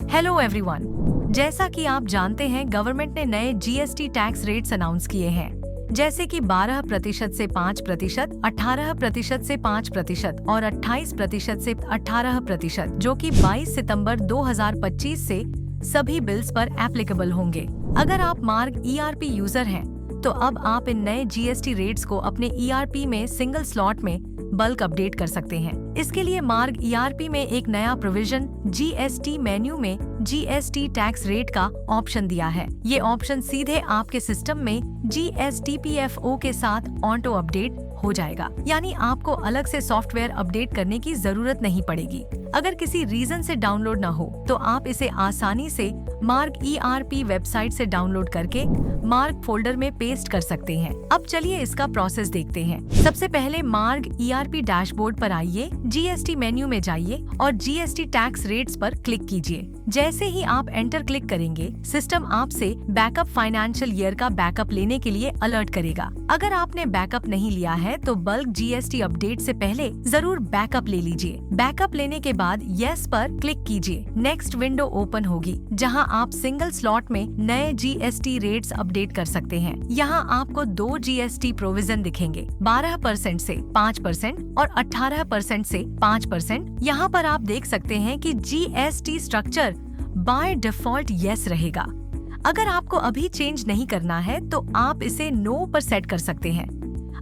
Hello everyone. जैसा कि आप जानते हैं, गवर्नमेंट ने नए जीएसटी टैक्स रेट्स अनाउंस किए हैं, जैसे कि 12% से 5%, 18% से 5% और 28% से 18%, जो कि 22 सितंबर 2025 से सभी बिल्स पर एप्लीकेबल होंगे। अगर आप मार्ग ईआरपी यूजर हैं, तो अब आप इन नए जीएसटी रेट्स को अपने ईआरपी में सिंगल स्लॉट में बल्क अपडेट कर सकते हैं। इसके लिए मार्ग ईआरपी में एक नया प्रोविजन जीएसटी मेन्यू में जीएसटी टैक्स रेट का ऑप्शन दिया है। ये ऑप्शन सीधे आपके सिस्टम में जीएसटीपीएफओ के साथ ऑटो अपडेट हो जाएगा, यानी आपको अलग से सॉफ्टवेयर अपडेट करने की जरूरत नहीं पड़ेगी। अगर किसी रीजन से डाउनलोड न हो, तो आप इसे आसानी से मार्ग ईआरपी वेबसाइट से डाउनलोड करके मार्ग फोल्डर में पेस्ट कर सकते हैं। अब चलिए इसका प्रोसेस देखते हैं। सबसे पहले मार्ग ईआरपी डैशबोर्ड पर आइए, जीएसटी मेन्यू में जाइए और जीएसटी टैक्स रेट्स पर क्लिक कीजिए। जैसे ही आप एंटर क्लिक करेंगे, सिस्टम आपसे बैकअप फाइनेंशियल ईयर का बैकअप लेने के लिए अलर्ट करेगा। अगर आपने बैकअप नहीं लिया है, तो बल्क जीएसटी अपडेट से पहले जरूर बैकअप ले लीजिए। बैकअप लेने के बाद यस पर क्लिक कीजिए। नेक्स्ट विंडो ओपन होगी, जहां आप सिंगल स्लॉट में नए जीएसटी रेट्स अपडेट कर सकते हैं। यहां आपको 2 जीएसटी प्रोविजन दिखेंगे, 12% से 5% और 18% से 5%। यहां पर आप देख सकते हैं कि GST structure by default yes रहेगा। अगर आपको अभी चेंज नहीं करना है, तो आप इसे नो पर सेट कर सकते हैं।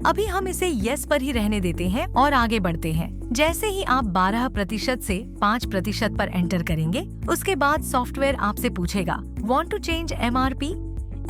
अभी हम इसे यस पर ही रहने देते हैं और आगे बढ़ते हैं। जैसे ही आप 12% से 5% पर एंटर करेंगे, उसके बाद सॉफ्टवेयर आपसे पूछेगा want to change MRP.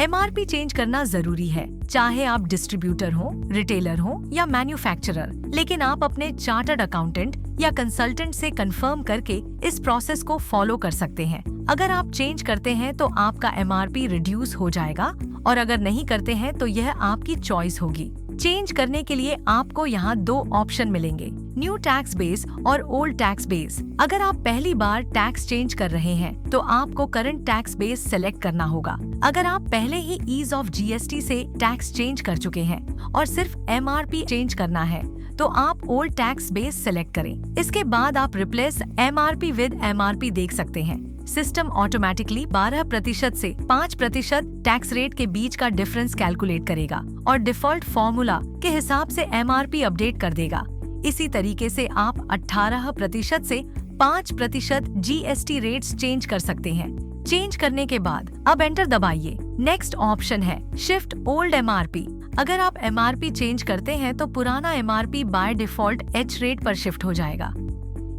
MRP change करना जरूरी है, चाहे आप डिस्ट्रीब्यूटर हो, रिटेलर हो या मैन्युफैक्चरर। लेकिन आप अपने चार्टर्ड अकाउंटेंट या कंसल्टेंट से कंफर्म करके इस प्रोसेस को फॉलो कर सकते हैं। अगर आप चेंज करते हैं तो आपका एमआरपी रिड्यूस हो जाएगा, और अगर नहीं करते हैं तो यह आपकी चॉइस होगी। चेंज करने के लिए आपको यहाँ 2 ऑप्शन मिलेंगे, न्यू टैक्स बेस और ओल्ड टैक्स बेस। अगर आप पहली बार टैक्स चेंज कर रहे हैं, तो आपको करंट टैक्स बेस सेलेक्ट करना होगा। अगर आप पहले ही ईज ऑफ जीएसटी से टैक्स चेंज कर चुके हैं और सिर्फ एमआरपी चेंज करना है, तो आप ओल्ड टैक्स बेस सेलेक्ट करें। इसके बाद आप रिप्लेस एमआरपी विद एमआरपी देख सकते हैं। सिस्टम ऑटोमेटिकली 12% से 5% टैक्स रेट के बीच का डिफरेंस कैलकुलेट करेगा और डिफॉल्ट फॉर्मूला के हिसाब से एमआरपी अपडेट कर देगा। इसी तरीके से आप 18% से 5% जीएसटी रेट्स चेंज कर सकते हैं। चेंज करने के बाद अब एंटर दबाइए। नेक्स्ट ऑप्शन है शिफ्ट ओल्ड एमआरपी। अगर आप एमआरपी चेंज करते हैं, तो पुराना MRP by default H rate पर शिफ्ट हो जाएगा।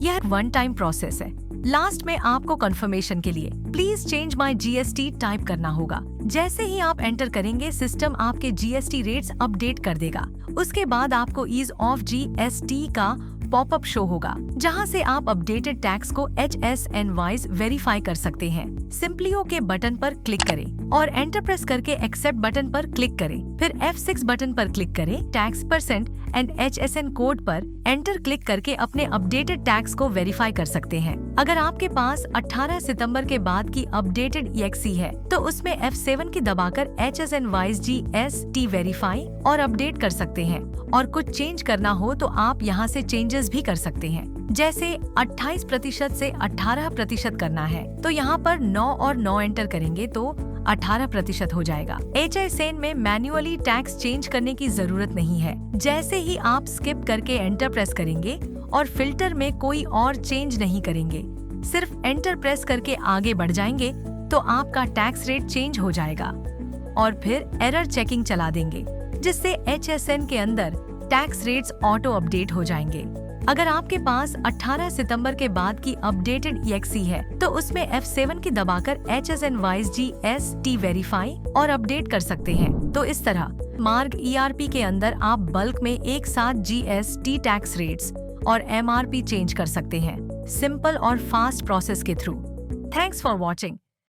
यह वन टाइम प्रोसेस है। लास्ट में आपको कंफर्मेशन के लिए please change my GST type करना होगा। जैसे ही आप एंटर करेंगे, सिस्टम आपके जीएसटी रेट्स अपडेट कर देगा। उसके बाद आपको ईज ऑफ जीएसटी का पॉपअप शो होगा, जहां से आप अपडेटेड टैक्स को HSN वाइज वेरीफाई कर सकते हैं। सिंपली ओके बटन पर क्लिक करें और एंटर प्रेस करके एक्सेप्ट बटन पर क्लिक करें। फिर F6 बटन पर क्लिक करें। Tax percent and HSN code पर एंटर क्लिक करके अपने अपडेटेड टैक्स को वेरीफाई कर सकते हैं। अगर आपके पास 18 सितंबर के बाद की अपडेटेड EXE है, तो उसमें F7 की दबाकर HSN वाइज GST वेरीफाई और अपडेट कर सकते हैं। और कुछ चेंज करना हो तो आप यहाँ से चेंजेस भी कर सकते हैं। जैसे 28% से 18% करना है, तो यहाँ पर 9 और 9 एंटर करेंगे तो 18% हो जाएगा। HSN में मैन्युअली टैक्स चेंज करने की जरूरत नहीं है। जैसे ही आप स्किप करके एंटर प्रेस करेंगे और फिल्टर में कोई और चेंज नहीं करेंगे, सिर्फ एंटर प्रेस करके आगे बढ़ जाएंगे, तो आपका टैक्स रेट चेंज हो जाएगा। और फिर एरर चेकिंग चला देंगे, जिससे HSN के अंदर टैक्स रेट्स ऑटो अपडेट हो जाएंगे। अगर आपके पास 18 सितंबर के बाद की अपडेटेड EXE है, तो उसमें F7 की दबाकर HSN वाइज GST वेरीफाई और अपडेट कर सकते हैं। तो इस तरह मार्ग ERP के अंदर आप बल्क में एक साथ GST टैक्स रेट्स और MRP चेंज कर सकते हैं, सिंपल और फास्ट प्रोसेस के थ्रू। Thanks for watching.